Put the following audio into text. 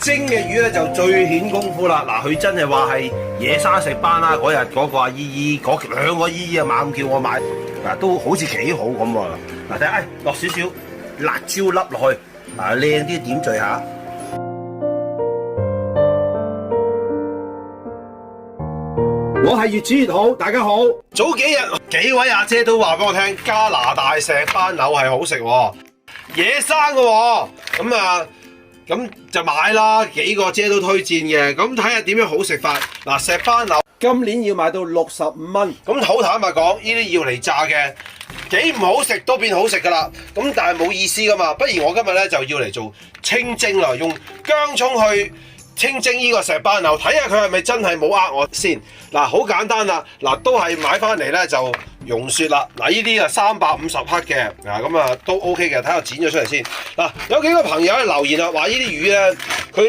蒸嘅魚咧就最顯功夫啦。嗱，佢真係話係野生食班啦。嗰日嗰個阿姨姨，嗰兩個姨姨啊猛叫我買，嗱都好似幾好咁喎。嗱，睇下，落少少辣椒粒落去，靚啲點綴下。我係越煮越好，大家好。早幾日幾位阿姐都話俾我聽，加拿大石斑柳係好食喎，野生嘅喎，咁就買啦。幾個姐都推薦嘅，咁睇下點樣好食法。嗱，石斑柳今年要賣到65蚊，咁好坦白講，呢啲要嚟炸嘅，幾唔好食都變好食噶啦。咁但係冇意思噶嘛，不如我今日咧就要嚟做清蒸啦，用薑葱去清蒸呢個石斑柳，睇下佢係咪真係冇呃我先。嗱，好簡單啦，嗱都係買翻嚟咧就溶雪啦。嗱，呢啲啊350克嘅，咁都 OK 嘅。睇下剪咗出嚟先。嗱，有幾個朋友咧留言啊，話呢啲魚咧佢